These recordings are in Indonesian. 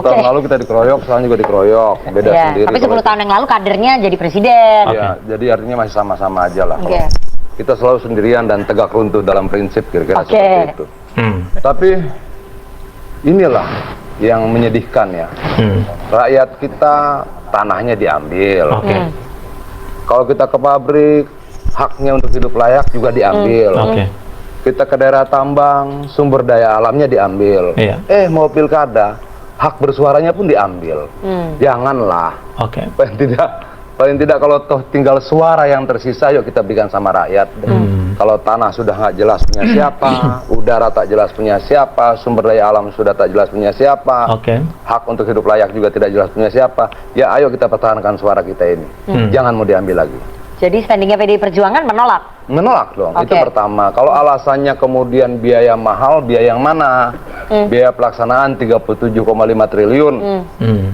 Tahun lalu kita dikeroyok, sekarang juga dikeroyok, beda sendiri. Tapi 10 tahun yang lalu kadernya jadi presiden. Iya, jadi artinya masih sama-sama aja lah. Kita selalu sendirian dan tegak runtuh dalam prinsip kira-kira seperti itu. Tapi inilah yang menyedihkan ya. Rakyat kita tanahnya diambil. Kalau kita ke pabrik, haknya untuk hidup layak juga diambil. Kita ke daerah tambang, sumber daya alamnya diambil. Mau pilkada, hak bersuaranya pun diambil. Janganlah. Paling tidak kalau toh tinggal suara yang tersisa, yuk kita berikan sama rakyat. Kalau tanah sudah nggak jelas punya siapa, udara tak jelas punya siapa, sumber daya alam sudah tak jelas punya siapa, hak untuk hidup layak juga tidak jelas punya siapa, ya ayo kita pertahankan suara kita ini. Jangan mau diambil lagi. Jadi standingnya PDI Perjuangan menolak? Menolak dong, itu pertama. Kalau alasannya kemudian biaya mahal, biaya yang mana? Biaya pelaksanaan 37,5 triliun.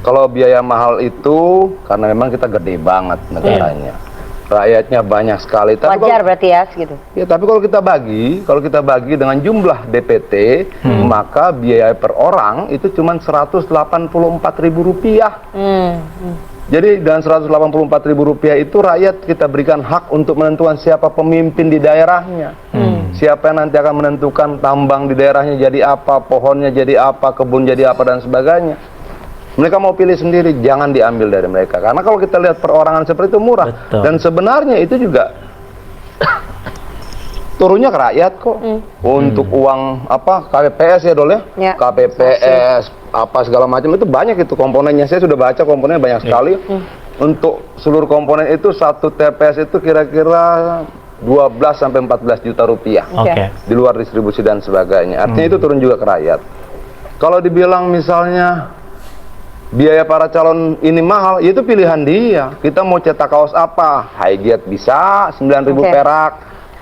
Kalau biaya mahal itu, karena memang kita gede banget negaranya. Rakyatnya banyak sekali. Tapi wajar berarti ya segitu? Ya, tapi kalau kita bagi dengan jumlah DPT, maka biaya per orang itu cuma Rp184.000. Jadi dengan Rp184.000 itu rakyat kita berikan hak untuk menentukan siapa pemimpin di daerahnya. Siapa yang nanti akan menentukan tambang di daerahnya jadi apa, pohonnya jadi apa, kebun jadi apa dan sebagainya. Mereka mau pilih sendiri, jangan diambil dari mereka. Karena kalau kita lihat perorangan seperti itu murah. Dan sebenarnya itu juga turunnya ke rakyat kok. Untuk uang apa KPPS ya Dol ya? KPPS apa segala macam itu banyak itu komponennya. Saya sudah baca komponennya banyak sekali. Untuk seluruh komponen itu satu TPS itu kira-kira 12 sampai 14 juta rupiah. Di luar distribusi dan sebagainya. Artinya itu turun juga ke rakyat. Kalau dibilang misalnya biaya para calon ini mahal, itu pilihan dia. Kita mau cetak kaos apa? Highgate bisa 9.000 perak,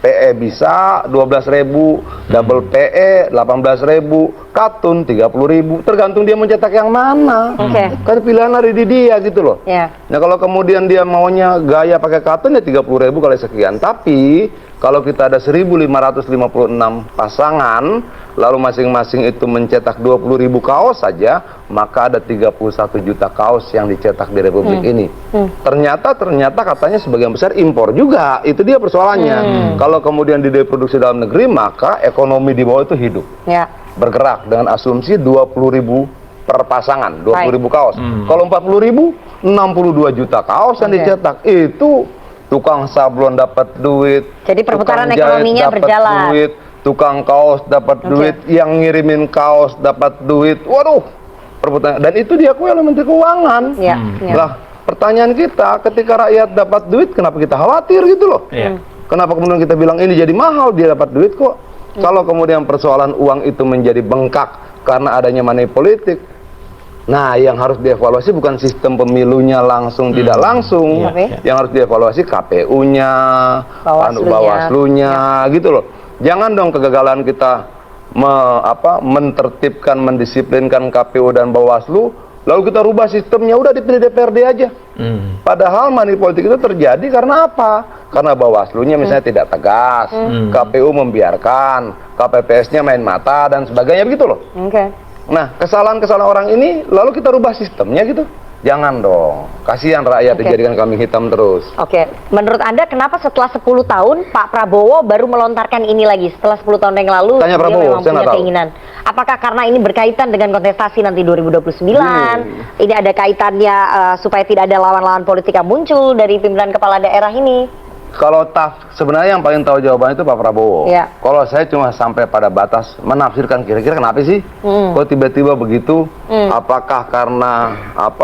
PE bisa 12.000, double PE 18.000, katun 30.000. Tergantung dia mau cetak yang mana. Kan pilihan ada di dia gitu loh. Nah kalau kemudian dia maunya gaya pakai katun ya 30.000 kali sekian. Tapi kalau kita ada 1.556 pasangan, lalu masing-masing itu mencetak 20.000 kaos saja, maka ada 31 juta kaos yang dicetak di Republik ini. Ternyata katanya sebagian besar impor juga. Itu dia persoalannya. Kalau kemudian diproduksi dalam negeri, maka ekonomi di bawah itu hidup. Bergerak dengan asumsi 20.000 per pasangan, 20.000 kaos. Kalau 40.000, 62 juta kaos yang dicetak. Itu tukang sablon dapat duit, jadi perputaran ekonominya berjalan. Duit, tukang kaos dapat duit, yang ngirimin kaos dapat duit. Waduh, perputaran. Dan itu diakui oleh Menteri Keuangan. Lah, pertanyaan kita, ketika rakyat dapat duit, kenapa kita khawatir gitu loh? Kenapa kemudian kita bilang ini jadi mahal, dia dapat duit kok? Kalau kemudian persoalan uang itu menjadi bengkak karena adanya money politik, nah, yang harus dievaluasi bukan sistem pemilunya langsung tidak langsung, yang harus dievaluasi KPU-nya, Bawaslu-nya, gitu loh. Jangan dong kegagalan kita mentertibkan, mendisiplinkan KPU dan Bawaslu, lalu kita rubah sistemnya, udah dipilih DPRD aja. Padahal money politik itu terjadi karena apa? Karena Bawaslu-nya misalnya tidak tegas, KPU membiarkan, KPPS-nya main mata dan sebagainya begitu loh. Nah, kesalahan-kesalahan orang ini lalu kita rubah sistemnya gitu. Jangan dong. Kasihan rakyat dijadikan kambing hitam terus. Menurut Anda kenapa setelah 10 tahun Pak Prabowo baru melontarkan ini lagi? Setelah 10 tahun yang lalu tanya Prabowo, dia memang punya keinginan. Apakah karena ini berkaitan dengan kontestasi nanti 2029? Ini ada kaitannya supaya tidak ada lawan-lawan politik yang muncul dari pimpinan kepala daerah ini? Kalau sebenarnya yang paling tahu jawabannya itu Pak Prabowo. Kalau saya cuma sampai pada batas menafsirkan kira-kira kenapa sih kok tiba-tiba begitu? Apakah karena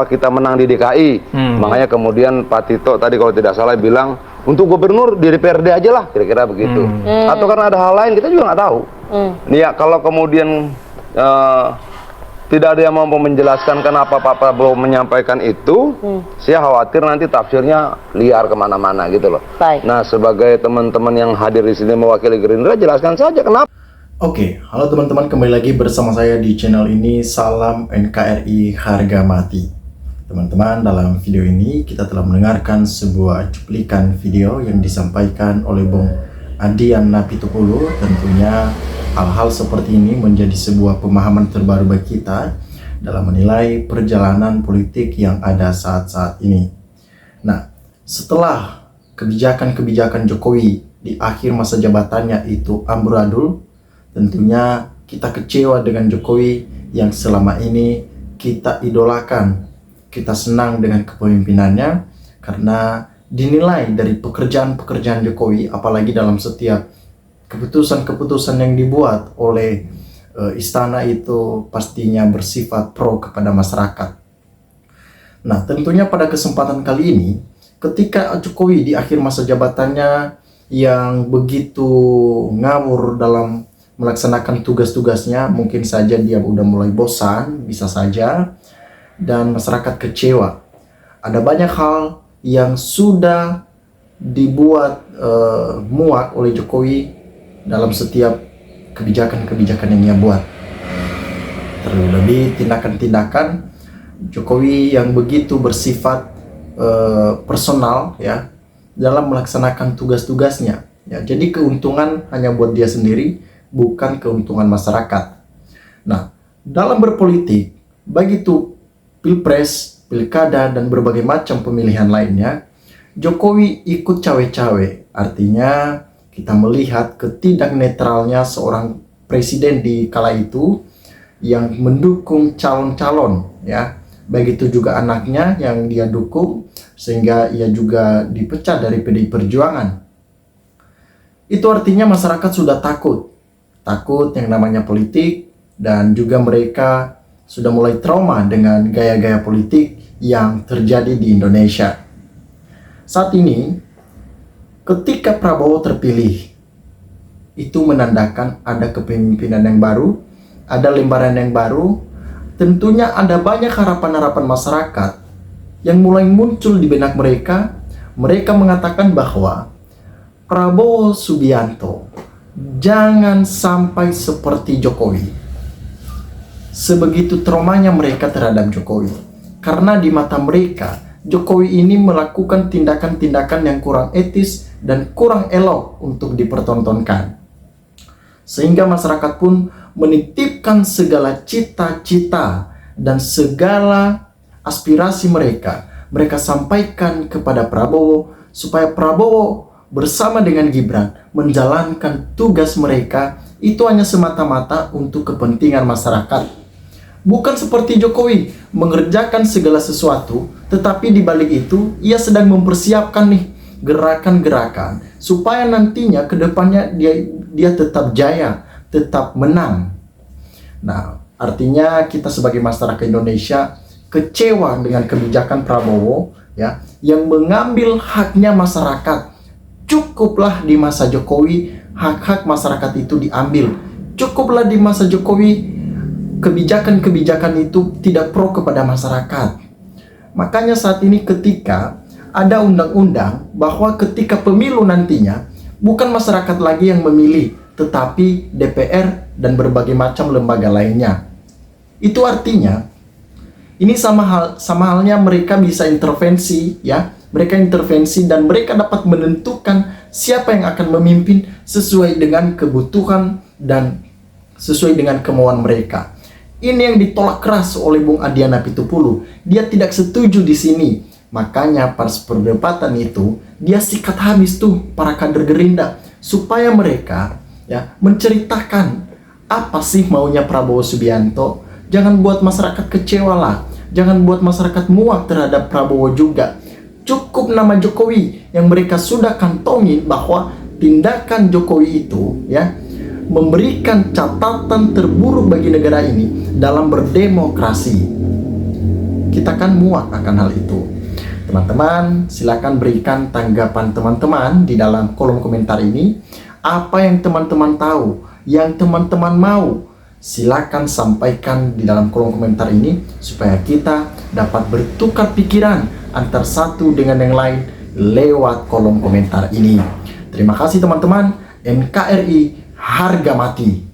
kita menang di DKI? Makanya kemudian Pak Tito tadi kalau tidak salah bilang untuk gubernur di DPRD aja lah, kira-kira begitu. Atau karena ada hal lain, kita juga nggak tahu. Ya kalau kemudian tidak ada yang mampu menjelaskan kenapa Pak Prabowo menyampaikan itu, saya khawatir nanti tafsirnya liar kemana-mana gitu loh. Nah, sebagai teman-teman yang hadir di sini mewakili Gerindra, jelaskan saja kenapa. Halo teman-teman, kembali lagi bersama saya di channel ini. Salam NKRI harga mati. Teman-teman, dalam video ini kita telah mendengarkan sebuah cuplikan video yang disampaikan oleh Bung Adian Napitupulu. Tentunya hal-hal seperti ini menjadi sebuah pemahaman terbaru bagi kita dalam menilai perjalanan politik yang ada saat-saat ini. Nah, setelah kebijakan-kebijakan Jokowi di akhir masa jabatannya itu amburadul, tentunya kita kecewa dengan Jokowi yang selama ini kita idolakan. Kita senang dengan kepemimpinannya karena dinilai dari pekerjaan-pekerjaan Jokowi, apalagi dalam setiap keputusan-keputusan yang dibuat oleh istana itu pastinya bersifat pro kepada masyarakat. Nah, tentunya pada kesempatan kali ini, ketika Jokowi di akhir masa jabatannya yang begitu ngawur dalam melaksanakan tugas-tugasnya, mungkin saja dia udah mulai bosan, bisa saja, dan masyarakat kecewa. Ada banyak hal yang sudah dibuat muak oleh Jokowi dalam setiap kebijakan-kebijakan yang ia buat. Terlebih tindakan-tindakan Jokowi yang begitu bersifat personal ya dalam melaksanakan tugas-tugasnya. Ya, jadi keuntungan hanya buat dia sendiri, bukan keuntungan masyarakat. Nah, dalam berpolitik, baik itu pilpres, pilkada, dan berbagai macam pemilihan lainnya, Jokowi ikut cawe-cawe. Artinya kita melihat ketidaknetralnya seorang presiden di kala itu yang mendukung calon-calon, ya, baik itu juga anaknya yang dia dukung, sehingga ia juga dipecat dari PDI Perjuangan. Itu artinya masyarakat sudah takut yang namanya politik, dan juga mereka sudah mulai trauma dengan gaya-gaya politik yang terjadi di Indonesia. Saat ini, ketika Prabowo terpilih, itu menandakan ada kepemimpinan yang baru, ada lembaran yang baru, tentunya ada banyak harapan-harapan masyarakat yang mulai muncul di benak mereka. Mereka mengatakan bahwa Prabowo Subianto jangan sampai seperti Jokowi. Sebegitu traumanya mereka terhadap Jokowi, karena di mata mereka Jokowi ini melakukan tindakan-tindakan yang kurang etis dan kurang elok untuk dipertontonkan, sehingga masyarakat pun menitipkan segala cita-cita dan segala aspirasi mereka sampaikan kepada Prabowo, supaya Prabowo bersama dengan Gibran menjalankan tugas mereka itu hanya semata-mata untuk kepentingan masyarakat. Bukan seperti Jokowi mengerjakan segala sesuatu, tetapi di balik itu ia sedang mempersiapkan nih gerakan-gerakan supaya nantinya ke depannya dia tetap jaya, tetap menang. Nah, artinya kita sebagai masyarakat Indonesia kecewa dengan kebijakan Prabowo ya, yang mengambil haknya masyarakat. Cukuplah di masa Jokowi hak-hak masyarakat itu diambil. Cukuplah di masa Jokowi kebijakan-kebijakan itu tidak pro kepada masyarakat. Makanya saat ini ketika ada undang-undang bahwa ketika pemilu nantinya bukan masyarakat lagi yang memilih, tetapi DPR dan berbagai macam lembaga lainnya. Itu artinya ini sama halnya mereka bisa intervensi ya. Mereka intervensi dan mereka dapat menentukan siapa yang akan memimpin sesuai dengan kebutuhan dan sesuai dengan kemauan mereka. Ini yang ditolak keras oleh Bung Adian Apitupulu. Dia tidak setuju di sini. Makanya pas perdebatan itu dia sikat habis tuh para kader Gerindra supaya mereka ya menceritakan apa sih maunya Prabowo Subianto. Jangan buat masyarakat kecewa lah. Jangan buat masyarakat muak terhadap Prabowo juga. Cukup nama Jokowi yang mereka sudah kantongi bahwa tindakan Jokowi itu ya memberikan catatan terburuk bagi negara ini dalam berdemokrasi. Kita kan muak akan hal itu. Teman-teman, silakan berikan tanggapan teman-teman di dalam kolom komentar ini. Apa yang teman-teman tahu, yang teman-teman mau, silakan sampaikan di dalam kolom komentar ini supaya kita dapat bertukar pikiran antar satu dengan yang lain lewat kolom komentar ini. Terima kasih teman-teman. NKRI harga mati.